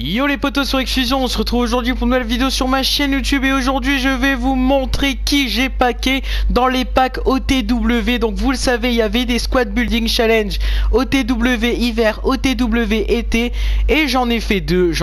Yo les potos sur Xfusion, on se retrouve aujourd'hui pour une nouvelle vidéo sur ma chaîne YouTube. Et aujourd'hui je vais vous montrer qui j'ai packé dans les packs OTW. Donc vous le savez, il y avait des squad building challenge OTW hiver, OTW été. Et j'en ai fait deux,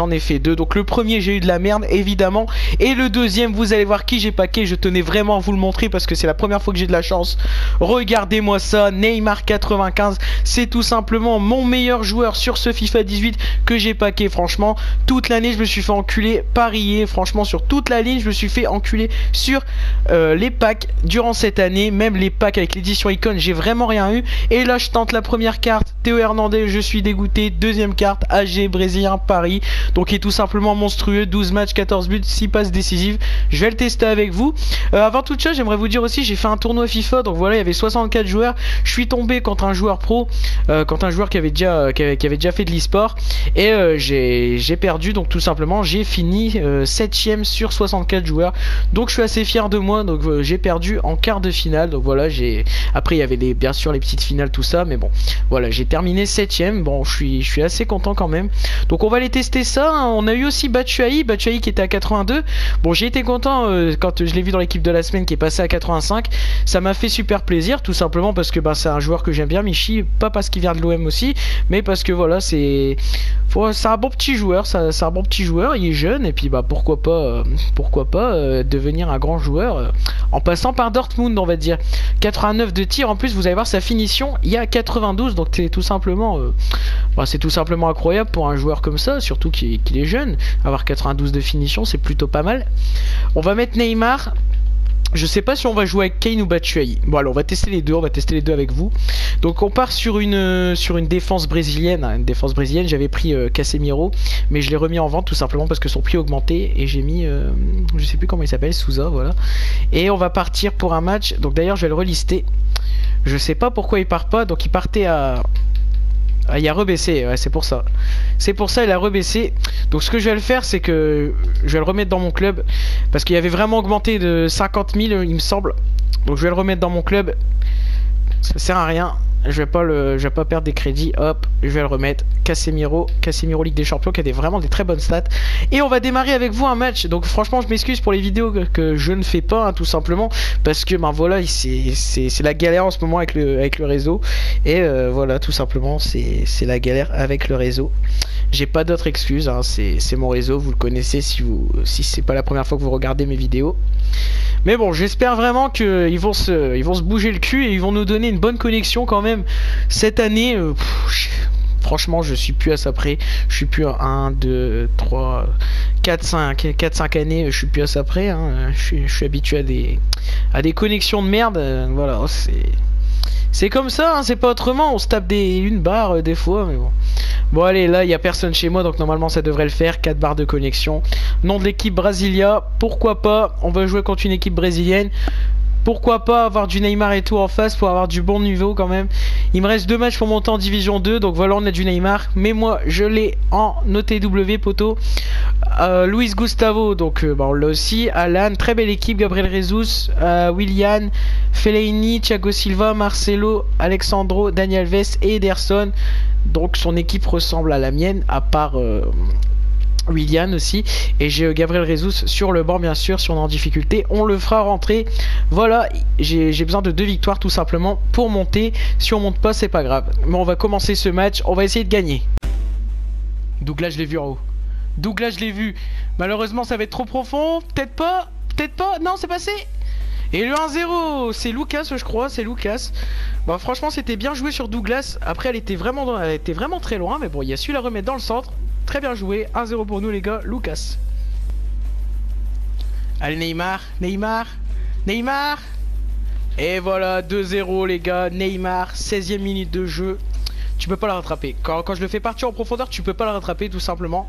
Donc le premier j'ai eu de la merde évidemment. Et le deuxième vous allez voir qui j'ai packé. Je tenais vraiment à vous le montrer parce que c'est la première fois que j'ai de la chance. Regardez-moi ça, Neymar 95. C'est tout simplement mon meilleur joueur sur ce FIFA 18 que j'ai packé. Franchement, toute l'année je me suis fait enculer, parier. Franchement sur toute la ligne je me suis fait enculer sur les packs durant cette année. Même les packs avec l'édition icône j'ai vraiment rien eu. Et là je tente la première carte, Théo Hernandez, je suis dégoûté. Deuxième carte, AG Brésilien Paris. Donc il est tout simplement monstrueux, 12 matchs, 14 buts, 6 passes décisives. Je vais le tester avec vous. Avant toute chose j'aimerais vous dire aussi, j'ai fait un tournoi FIFA. Donc voilà, il y avait 64 joueurs. Je suis tombé contre un joueur pro, contre un joueur qui avait déjà fait de l'e-sport. Et j'ai perdu, donc tout simplement j'ai fini 7ème sur 64 joueurs. Donc je suis assez fier de moi. Donc j'ai perdu en quart de finale. Donc voilà, après il y avait bien sûr les petites finales, tout ça, mais bon voilà, j'ai terminé 7ème. Bon, je suis assez content quand même. Donc on va aller tester ça, hein. On a eu aussi Batshuayi qui était à 82. Bon, j'ai été content quand je l'ai vu dans l'équipe de la semaine qui est passé à 85. Ça m'a fait super plaisir, tout simplement parce que c'est un joueur que j'aime bien, Michi. Pas parce qu'il vient de l'OM aussi, mais parce que voilà, c'est un bon petit joueur. C'est un bon petit joueur, il est jeune, et puis pourquoi pas devenir un grand joueur en passant par Dortmund, on va dire. 89 de tir, en plus vous allez voir sa finition, il y a 92, donc c'est tout simplement incroyable pour un joueur comme ça, surtout qu'il est jeune. Avoir 92 de finition, c'est plutôt pas mal. On va mettre Neymar. Je sais pas si on va jouer avec Kane ou Batshuayi. Bon, alors on va tester les deux, avec vous. Donc on part sur une défense brésilienne, une défense brésilienne. J'avais pris Casemiro, mais je l'ai remis en vente tout simplement parce que son prix a augmenté, et j'ai mis je sais plus comment il s'appelle, Souza, voilà. Et on va partir pour un match. Donc d'ailleurs je vais le relister. Je sais pas pourquoi il part pas, donc il partait à... Ah, il a rebaissé, ouais, c'est pour ça. Il a rebaissé. Donc ce que je vais le faire, c'est que je vais le remettre dans mon club, parce qu'il avait vraiment augmenté de 50 000 il me semble. Donc je vais le remettre dans mon club. Ça sert à rien. Je vais pas perdre des crédits. Hop, je vais le remettre. Casemiro Ligue des Champions, qui a vraiment des très bonnes stats. Et on va démarrer avec vous un match. Donc franchement je m'excuse pour les vidéos que je ne fais pas, hein, tout simplement parce que voilà, c'est la galère en ce moment avec le réseau. Et voilà, tout simplement c'est la galère avec le réseau. J'ai pas d'autre excuse, hein. C'est mon réseau, vous le connaissez si c'est pas la première fois que vous regardez mes vidéos. Mais bon, j'espère vraiment qu'ils vont se bouger le cul et ils vont nous donner une bonne connexion quand même cette année. Franchement, je suis plus à ça près. Je suis plus à 1, 2, 3, 4, 5 années. Je suis plus à ça près, hein. Je suis habitué à des connexions de merde. Voilà, c'est comme ça, hein, c'est pas autrement. On se tape une barre des fois, mais bon. Bon allez, là il n'y a personne chez moi, donc normalement ça devrait le faire. 4 barres de connexion. Nom de l'équipe Brasilia, pourquoi pas. On va jouer contre une équipe brésilienne. Pourquoi pas avoir du Neymar et tout en face pour avoir du bon niveau quand même. Il me reste 2 matchs pour monter en division 2. Donc voilà, on a du Neymar. Mais moi je l'ai en OTW, poteau. Luis Gustavo, donc on l'a aussi. Alan, très belle équipe. Gabriel Jesus, Willian, Fellaini, Thiago Silva, Marcelo, Alexandro, Daniel Alves et Ederson. Donc son équipe ressemble à la mienne, à part Willian aussi. Et j'ai Gabriel Jesus sur le banc, bien sûr. Si on est en difficulté, on le fera rentrer. Voilà, j'ai besoin de 2 victoires tout simplement pour monter. Si on monte pas, c'est pas grave. Mais on va commencer ce match, on va essayer de gagner. Douglas, je l'ai vu en haut. Douglas, je l'ai vu. Malheureusement, ça va être trop profond. Peut-être pas. Non, c'est passé. Et le 1-0, c'est Lucas, je crois, c'est Lucas. Bon, franchement, c'était bien joué sur Douglas. Après, elle était vraiment très loin, mais bon, il a su la remettre dans le centre. Très bien joué, 1-0 pour nous, les gars. Lucas. Allez, Neymar. Et voilà, 2-0, les gars. Neymar, 16e minute de jeu. Tu peux pas la rattraper. Quand je le fais partir en profondeur, tu peux pas la rattraper, tout simplement.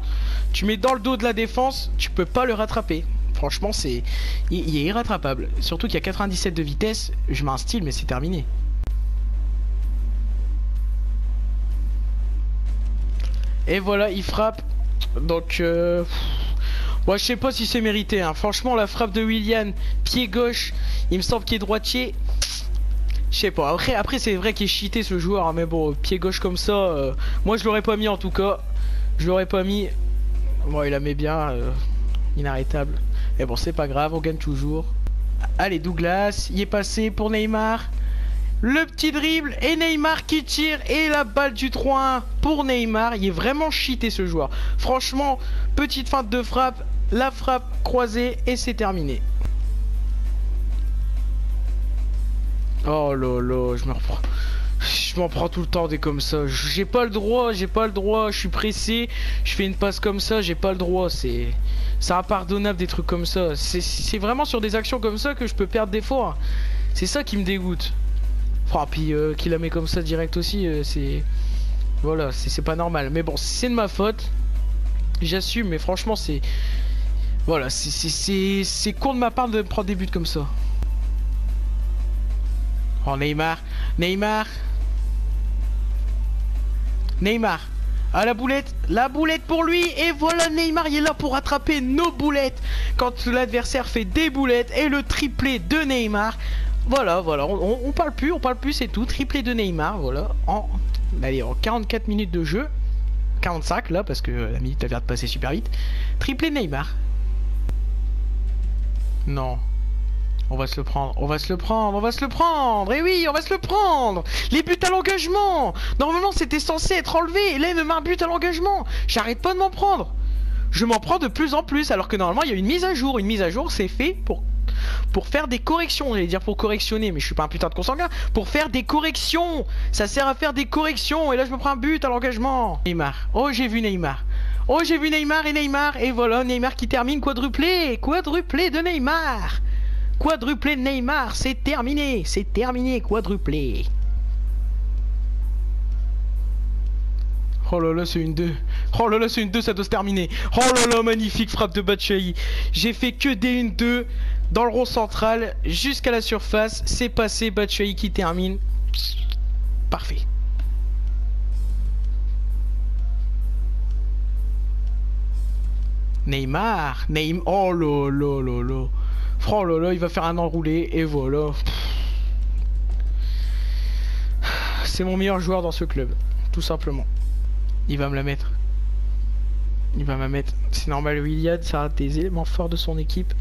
Tu mets dans le dos de la défense, tu peux pas le rattraper. Franchement, il est irrattrapable. Surtout qu'il y a 97 de vitesse. Je mets un style, mais c'est terminé. Et voilà, il frappe. Donc, bon, je sais pas si c'est mérité, hein. Franchement, la frappe de Willian, pied gauche, il me semble qu'il est droitier. Je sais pas. Après c'est vrai qu'il est cheaté ce joueur, hein, mais bon, pied gauche comme ça, moi je l'aurais pas mis en tout cas. Je l'aurais pas mis. Bon, il la met bien, inarrêtable. Mais bon, c'est pas grave, on gagne toujours. Allez, Douglas, il est passé pour Neymar. Le petit dribble et Neymar qui tire et la balle du 3-1 pour Neymar. Il est vraiment cheaté ce joueur. Franchement, petite feinte de frappe, la frappe croisée et c'est terminé. Oh là là, je m'en prends tout le temps des comme ça. J'ai pas le droit, je suis pressé, je fais une passe comme ça, j'ai pas le droit. C'est impardonnable des trucs comme ça. C'est vraiment sur des actions comme ça que je peux perdre des fois. C'est ça qui me dégoûte. Oh, puis qu'il la met comme ça direct aussi, c'est... Voilà, c'est pas normal. Mais bon, c'est de ma faute. J'assume, mais franchement, c'est... Voilà, c'est con de ma part de me prendre des buts comme ça. Oh, Neymar. Neymar. Neymar. Ah, la boulette pour lui. Et voilà, Neymar, il est là pour rattraper nos boulettes. Quand l'adversaire fait des boulettes et le triplé de Neymar. Voilà, on parle plus, c'est tout. Triplé de Neymar, voilà. Allez, en 44 minutes de jeu. 45 là, parce que la minute elle vient de passer super vite. Triplé de Neymar. Non. On va se le prendre, on va se le prendre. Et oui, on va se le prendre. Les buts à l'engagement. Normalement, c'était censé être enlevé. Et là, il me met un but à l'engagement. J'arrête pas de m'en prendre. Je m'en prends de plus en plus, alors que normalement, il y a une mise à jour. Une mise à jour, c'est fait pour faire des corrections. J'allais dire pour correctionner, mais je suis pas un putain de consanguin. Pour faire des corrections. Ça sert à faire des corrections. Et là, je me prends un but à l'engagement. Neymar. Oh, j'ai vu Neymar. Oh, j'ai vu Neymar. Et voilà, Neymar qui termine quadruplé. Quadruplé de Neymar. Quadruplé de Neymar, c'est terminé, quadruplé. Oh là là, c'est une 2. Oh là là, c'est une 2, ça doit se terminer. Oh là là, magnifique frappe de Batshuayi. J'ai fait que des 1-2 dans le rond central jusqu'à la surface. C'est passé, Batshuayi qui termine. Parfait. Neymar. Oh là là là là. Oh là là, il va faire un enroulé et voilà. C'est mon meilleur joueur dans ce club, tout simplement. Il va me la mettre. Il va me la mettre. C'est normal, Willian, ça a des éléments forts de son équipe.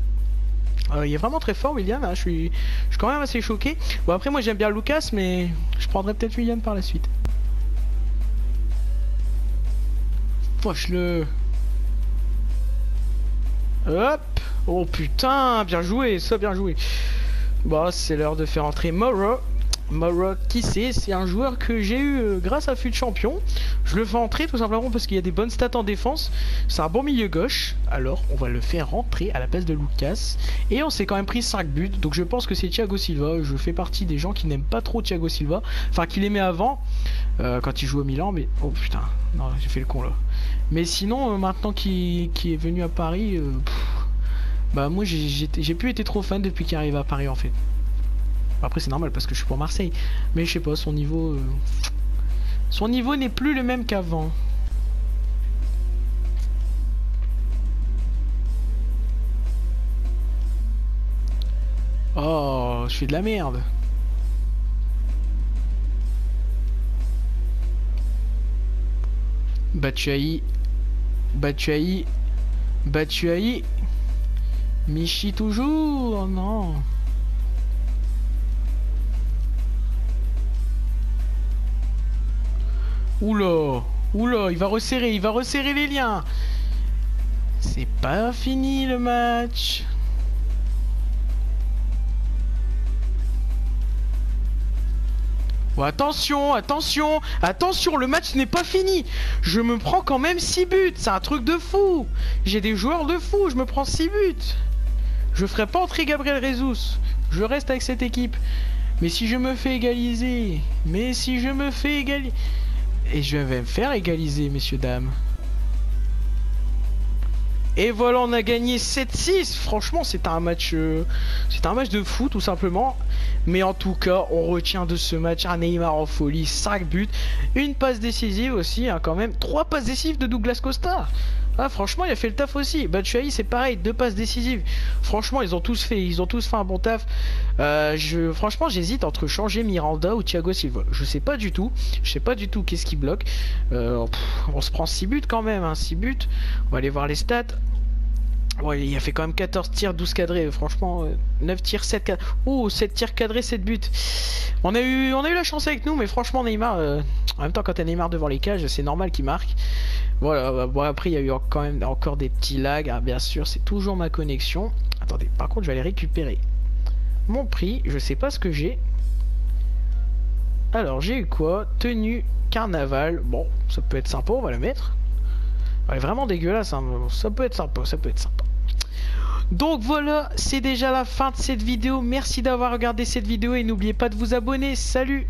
Il est vraiment très fort, Willian. Hein. Je suis quand même assez choqué. Bon, après, moi j'aime bien Lucas, mais je prendrai peut-être Willian par la suite. Poche-le. Hop. Oh putain, bien joué, ça bien joué. Bah, c'est l'heure de faire entrer Moro. Moro, qui c'est un joueur que j'ai eu grâce à FUT Champion. Je le fais entrer tout simplement parce qu'il y a des bonnes stats en défense. C'est un bon milieu gauche. Alors, on va le faire rentrer à la place de Lucas. Et on s'est quand même pris 5 buts. Donc je pense que c'est Thiago Silva. Je fais partie des gens qui n'aiment pas trop Thiago Silva. Enfin, qui l'aimait avant, quand il jouait au Milan. Mais, oh putain, non, j'ai fait le con là. Mais sinon, maintenant qu'il est venu à Paris... Bah moi j'ai plus été trop fan depuis qu'il arrive à Paris en fait. Après c'est normal parce que je suis pour Marseille. Mais je sais pas, son niveau n'est plus le même qu'avant. Oh, je fais de la merde. Batshuayi. Michi toujours, non. Oula, il va resserrer les liens. C'est pas fini le match. Oh, attention, le match n'est pas fini. Je me prends quand même 6 buts, c'est un truc de fou. J'ai des joueurs de fou, je me prends 6 buts. Je ferai pas entrer Gabriel Jesus. Je reste avec cette équipe. Mais si je me fais égaliser... Et je vais me faire égaliser, messieurs, dames. Et voilà, on a gagné 7-6. Franchement, c'est un match de fou, tout simplement. Mais en tout cas, on retient de ce match un Neymar en folie, 5 buts, une passe décisive aussi, hein, quand même. 3 passes décisives de Douglas Costa. Ah franchement il a fait le taf aussi. Batshuayi c'est pareil, 2 passes décisives. Franchement ils ont tous fait un bon taf. Franchement j'hésite entre changer Miranda ou Thiago Silva. Je sais pas du tout. Je sais pas du tout qu'est-ce qui bloque. On se prend 6 buts quand même, hein, 6 buts. On va aller voir les stats. Ouais, il a fait quand même 14 tirs, 12 cadrés. Franchement, 9 tirs, 7 cadrés. Oh, 7 tirs cadrés, 7 buts. On a eu la chance avec nous, mais franchement, Neymar, en même temps, quand t'as Neymar devant les cages, c'est normal qu'il marque. Voilà, bon, après, il y a eu quand même encore des petits lags. Hein, bien sûr, c'est toujours ma connexion. Attendez, par contre, je vais aller récupérer mon prix. Je sais pas ce que j'ai. Alors, j'ai eu quoi? Tenue carnaval. Bon, ça peut être sympa, on va la mettre. Elle est vraiment dégueulasse, hein. Ça peut être sympa, ça peut être sympa. Donc voilà, c'est déjà la fin de cette vidéo. Merci d'avoir regardé cette vidéo et n'oubliez pas de vous abonner. Salut!